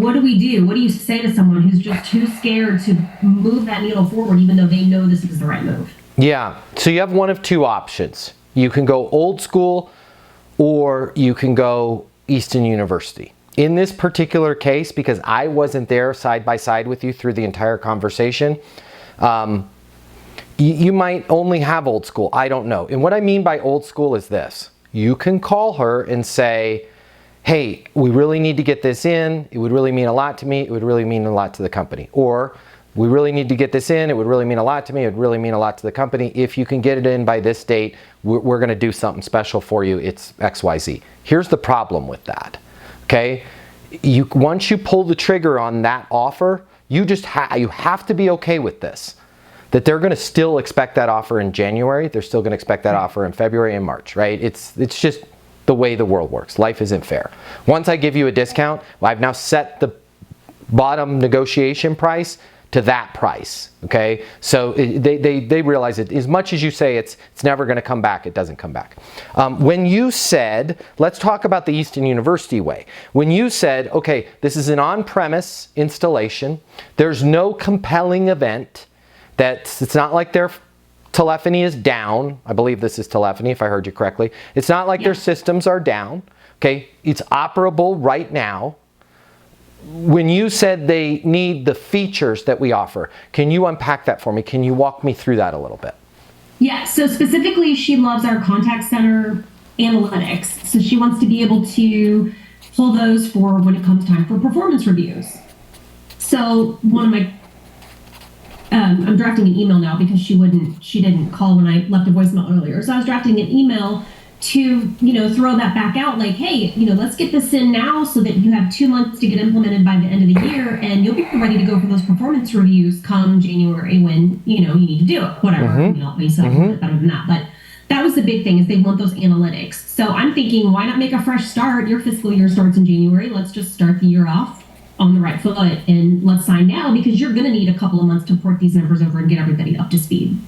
what do we do? What do you say to someone who's just too scared to move that needle forward, even though they know this is the right move? Yeah, so you have one of two options. You can go old school, or you can go Easton University. In this particular case, because I wasn't there side by side with you through the entire conversation, you might only have old school. I don't know. And what I mean by old school is this. You can call her and say, hey, we really need to get this in. It would really mean a lot to me. It would really mean a lot to the company. Or, we really need to get this in. It would really mean a lot to me. It would really mean a lot to the company. If you can get it in by this date, we're going to do something special for you. It's XYZ. Here's the problem with that. Okay? Once you pull the trigger on that offer, you have to be okay with this. That they're going to still expect that offer in January. They're still going to expect that offer in February and March, right? It's just the way the world works. Life isn't fair. Once I give you a discount, I've now set the bottom negotiation price to that price, okay? So they realize it. As much as you say it's never going to come back, it doesn't come back. When you said, let's talk about the Easton University way. When you said, okay, this is an on-premise installation, there's no compelling event, it's not like their telephony is down. I believe this is telephony, if I heard you correctly. It's not like their systems are down. Okay, it's operable right now. When you said they need the features that we offer, can you unpack that for me? Can you walk me through that a little bit? Yeah, so specifically, she loves our contact center analytics. So she wants to be able to pull those for when it comes time for performance reviews. So one of my I'm drafting an email now because she didn't call when I left a voicemail earlier. So I was drafting an email to, throw that back out like, hey, let's get this in now so that you have 2 months to get implemented by the end of the year, and you'll be ready to go for those performance reviews come January when, you need to do it, whatever. I'll be a little bit better than that. But that was the big thing, is they want those analytics. So I'm thinking, why not make a fresh start? Your fiscal year starts in January. Let's just start the year off on the right foot, and let's sign now, because you're going to need a couple of months to port these numbers over and get everybody up to speed.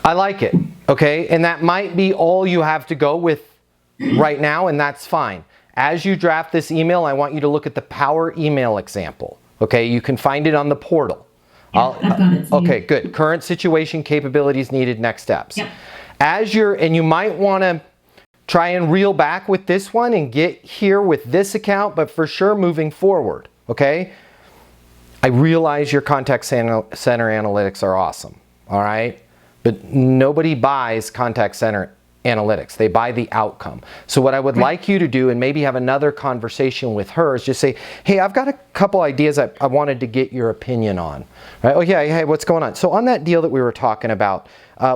I like it. Okay, and that might be all you have to go with right now, and that's fine. As you draft this email, I want you to look at the Power Email example. Okay, you can find it on the portal. Yeah, I've got it. Okay, good. Current situation, capabilities needed, next steps. Yep. And you might want to try and reel back with this one and get here with this account, but for sure moving forward. Okay, I realize your contact center analytics are awesome, all right? But nobody buys contact center analytics. They buy the outcome. So what I would like you to do, and maybe have another conversation with her, is just say, hey, I've got a couple ideas I wanted to get your opinion on. Right? Oh yeah, hey, what's going on? So on that deal that we were talking about,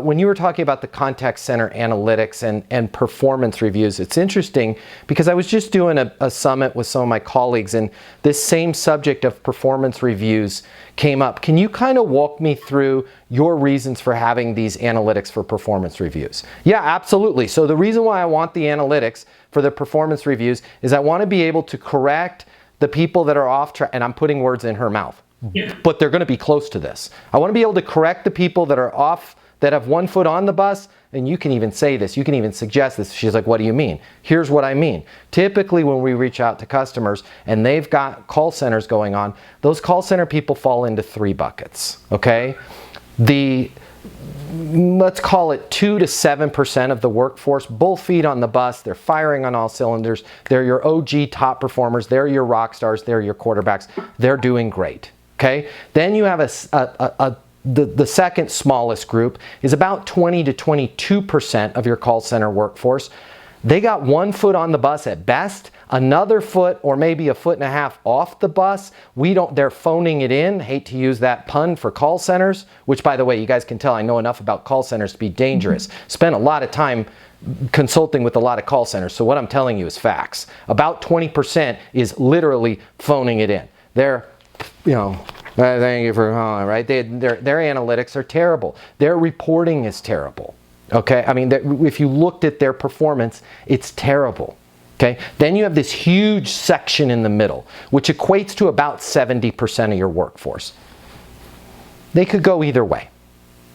when you were talking about the contact center analytics and performance reviews, it's interesting because I was just doing a summit with some of my colleagues, and this same subject of performance reviews came up. Can you kind of walk me through your reasons for having these analytics for performance reviews? Yeah, absolutely. So the reason why I want the analytics for the performance reviews is I want to be able to correct the people that are off track, and I'm putting words in her mouth, but they're going to be close to this. I want to be able to correct the people that are off, that have one foot on the bus, and you can even say this, you can even suggest this. She's like, what do you mean? Here's what I mean. Typically when we reach out to customers and they've got call centers going on, those call center people fall into 3 buckets, okay? Let's call it 2 to 7% of the workforce, both feet on the bus, they're firing on all cylinders, they're your OG top performers, they're your rock stars, they're your quarterbacks, they're doing great, okay? Then you have the second smallest group is about 20 to 22% of your call center workforce. They got one foot on the bus at best, another foot or maybe a foot and a half off the bus. They're phoning it in. Hate to use that pun for call centers, which by the way, you guys can tell I know enough about call centers to be dangerous. Spent a lot of time consulting with a lot of call centers. So what I'm telling you is facts. About 20% is literally phoning it in. They're, thank you for calling, right? Their analytics are terrible. Their reporting is terrible. Okay, I mean, if you looked at their performance, it's terrible. Okay, then you have this huge section in the middle, which equates to about 70% of your workforce. They could go either way.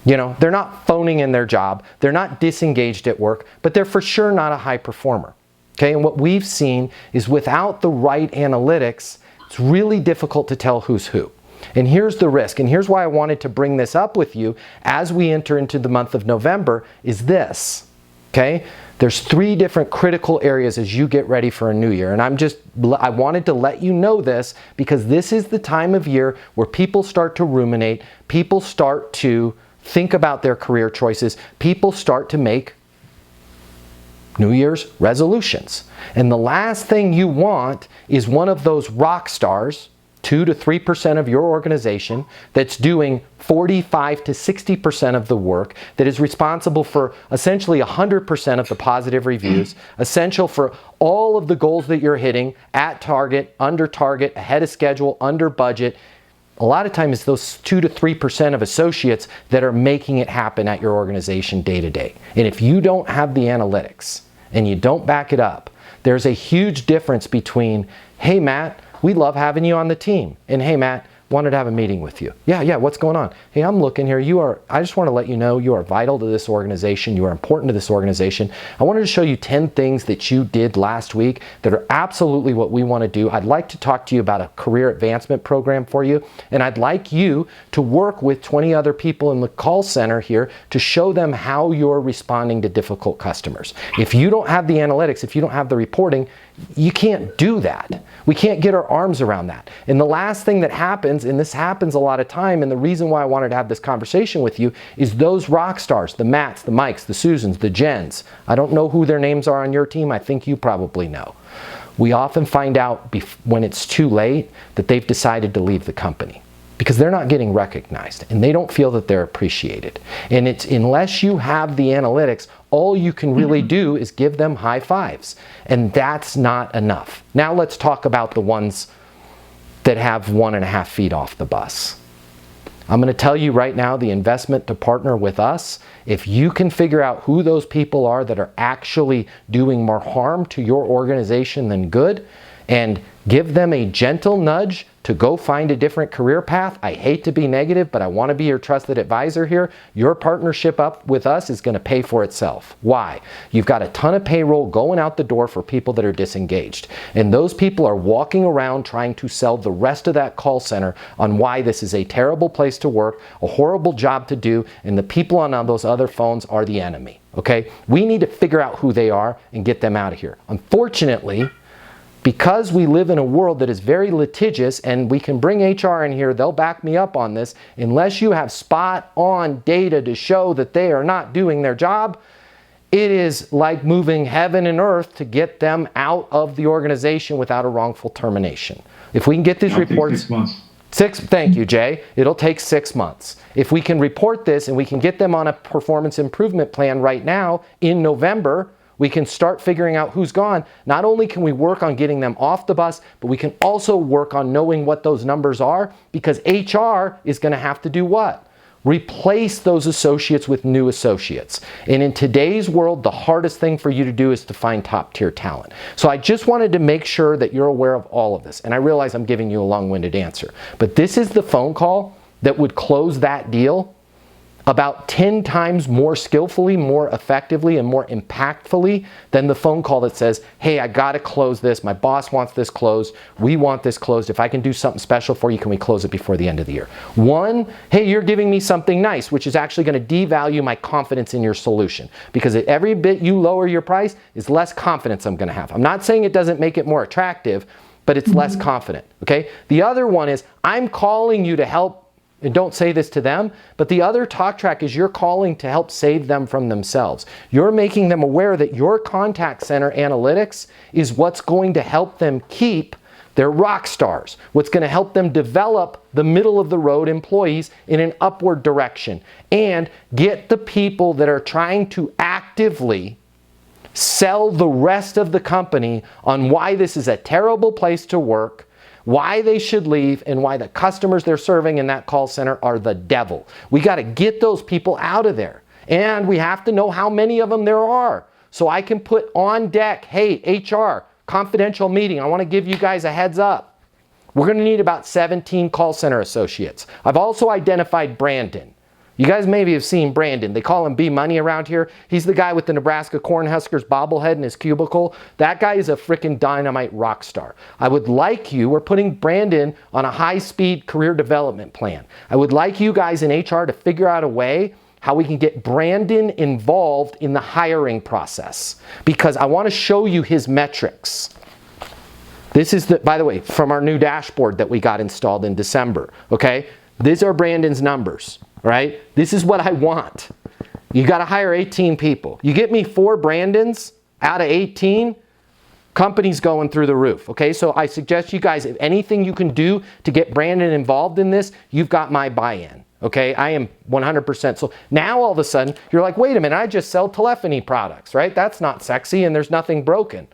They're not phoning in their job, they're not disengaged at work, but they're for sure not a high performer. Okay, and what we've seen is without the right analytics, It's really difficult to tell who's who. And here's the risk, and here's why I wanted to bring this up with you as we enter into the month of November, is this, okay? There's 3 different critical areas as you get ready for a new year. And I wanted to let you know this because this is the time of year where people start to ruminate, people start to think about their career choices, people start to make New Year's resolutions. And the last thing you want is one of those rock stars, 2 to 3% of your organization, that's doing 45 to 60% of the work, that is responsible for essentially 100% of the positive reviews, essential for all of the goals that you're hitting at target, under target, ahead of schedule, under budget. A lot of times it's those 2 to 3% of associates that are making it happen at your organization day to day. And if you don't have the analytics and you don't back it up, there's a huge difference between, hey Matt, we love having you on the team, and hey Matt, wanted to have a meeting with you. Yeah, what's going on? Hey, I'm looking here. I just want to let you know you are vital to this organization. You are important to this organization. I wanted to show you 10 things that you did last week that are absolutely what we want to do. I'd like to talk to you about a career advancement program for you, and I'd like you to work with 20 other people in the call center here to show them how you're responding to difficult customers. If you don't have the analytics, if you don't have the reporting, you can't do that. We can't get our arms around that. And the last thing that happens, and this happens a lot of time, and the reason why I wanted to have this conversation with you is those rock stars, the Matts, the Mikes, the Susans, the Jens. I don't know who their names are on your team. I think you probably know. We often find out when it's too late that they've decided to leave the company because they're not getting recognized and they don't feel that they're appreciated. And it's unless you have the analytics, all you can really do is give them high fives. And that's not enough. Now let's talk about the ones that have 1.5 feet off the bus. I'm going to tell you right now the investment to partner with us. If you can figure out who those people are that are actually doing more harm to your organization than good, and give them a gentle nudge to go find a different career path. I hate to be negative, but I want to be your trusted advisor here. Your partnership up with us is going to pay for itself. Why? You've got a ton of payroll going out the door for people that are disengaged. And those people are walking around trying to sell the rest of that call center on why this is a terrible place to work, a horrible job to do, and the people on those other phones are the enemy. Okay? We need to figure out who they are and get them out of here. Unfortunately, because we live in a world that is very litigious, and we can bring HR in here, they'll back me up on this, unless you have spot on data to show that they are not doing their job, it is like moving heaven and earth to get them out of the organization without a wrongful termination. If we can get these reports... 6 months. Thank you, Jay. It'll take 6 months. If we can report this and we can get them on a performance improvement plan right now in November, we can start figuring out who's gone. Not only can we work on getting them off the bus, but we can also work on knowing what those numbers are, because HR is going to have to do what? Replace those associates with new associates. And in today's world, the hardest thing for you to do is to find top-tier talent. So I just wanted to make sure that you're aware of all of this. And I realize I'm giving you a long-winded answer. But this is the phone call that would close that deal about 10 times more skillfully, more effectively, and more impactfully than the phone call that says, hey, I gotta close this, my boss wants this closed, we want this closed, if I can do something special for you, can we close it before the end of the year? One, hey, you're giving me something nice, which is actually gonna devalue my confidence in your solution, because at every bit you lower your price is less confidence I'm gonna have. I'm not saying it doesn't make it more attractive, but it's less confident, okay? The other one is, I'm calling you to help. And don't say this to them, but the other talk track is you're calling to help save them from themselves. You're making them aware that your contact center analytics is what's going to help them keep their rock stars, what's going to help them develop the middle of the road employees in an upward direction, and get the people that are trying to actively sell the rest of the company on why this is a terrible place to work, why they should leave, and why the customers they're serving in that call center are the devil. We got to get those people out of there. And we have to know how many of them there are. So I can put on deck, hey, HR, confidential meeting. I want to give you guys a heads up. We're going to need about 17 call center associates. I've also identified Brandon. You guys maybe have seen Brandon. They call him B Money around here. He's the guy with the Nebraska Cornhuskers bobblehead in his cubicle. That guy is a freaking dynamite rock star. I would like you, we're putting Brandon on a high-speed career development plan. I would like you guys in HR to figure out a way how we can get Brandon involved in the hiring process, because I want to show you his metrics. This is, by the way, from our new dashboard that we got installed in December, okay? These are Brandon's numbers, right? This is what I want. You got to hire 18 people. You get me 4 Brandons out of 18, company's going through the roof, okay? So I suggest you guys, if anything you can do to get Brandon involved in this, you've got my buy-in, okay? I am 100%. So now all of a sudden, you're like, wait a minute, I just sell telephony products, right? That's not sexy and there's nothing broken.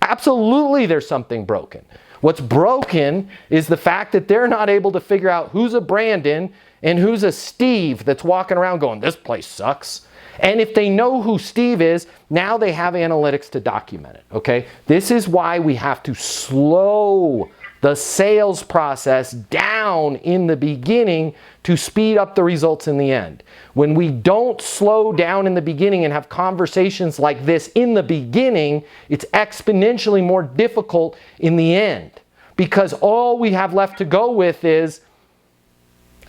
Absolutely there's something broken. What's broken is the fact that they're not able to figure out who's a Brandon and who's a Steve that's walking around going, this place sucks. And if they know who Steve is, now they have analytics to document it, okay? This is why we have to slow the sales process down in the beginning to speed up the results in the end. When we don't slow down in the beginning and have conversations like this in the beginning, it's exponentially more difficult in the end, because all we have left to go with is,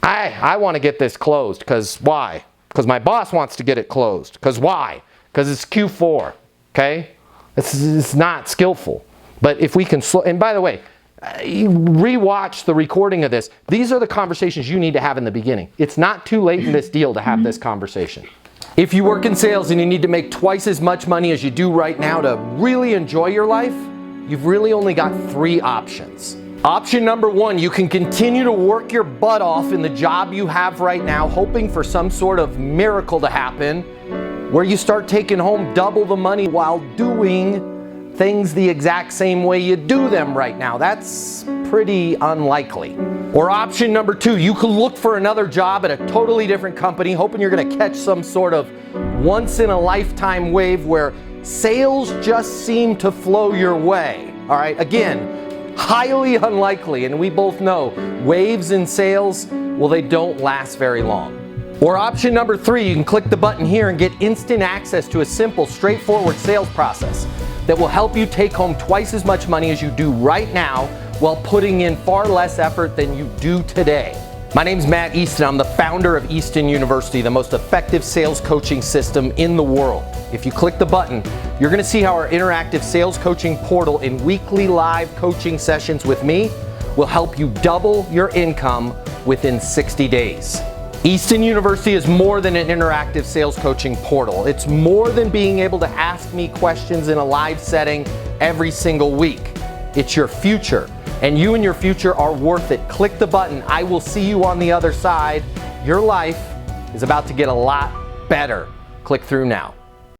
I want to get this closed, because why? Because my boss wants to get it closed. Because why? Because it's Q4, okay? It's not skillful. But if we can slow, and by the way, rewatch the recording of this. These are the conversations you need to have in the beginning. It's not too late in this deal to have this conversation. If you work in sales and you need to make twice as much money as you do right now to really enjoy your life, you've really only got 3 options. Option number 1, you can continue to work your butt off in the job you have right now, hoping for some sort of miracle to happen, where you start taking home double the money while doing things the exact same way you do them right now. That's pretty unlikely. Or option number 2, you can look for another job at a totally different company, hoping you're gonna catch some sort of once-in-a-lifetime wave where sales just seem to flow your way. All right, again, highly unlikely, and we both know waves in sales, well, they don't last very long. Or option number 3, you can click the button here and get instant access to a simple, straightforward sales process that will help you take home twice as much money as you do right now while putting in far less effort than you do today. My name's Matt Easton. I'm the founder of Easton University, the most effective sales coaching system in the world. If you click the button, you're going to see how our interactive sales coaching portal and weekly live coaching sessions with me will help you double your income within 60 days. Easton University is more than an interactive sales coaching portal. It's more than being able to ask me questions in a live setting every single week. It's your future, and you and your future are worth it. Click the button. I will see you on the other side. Your life is about to get a lot better. Click through now.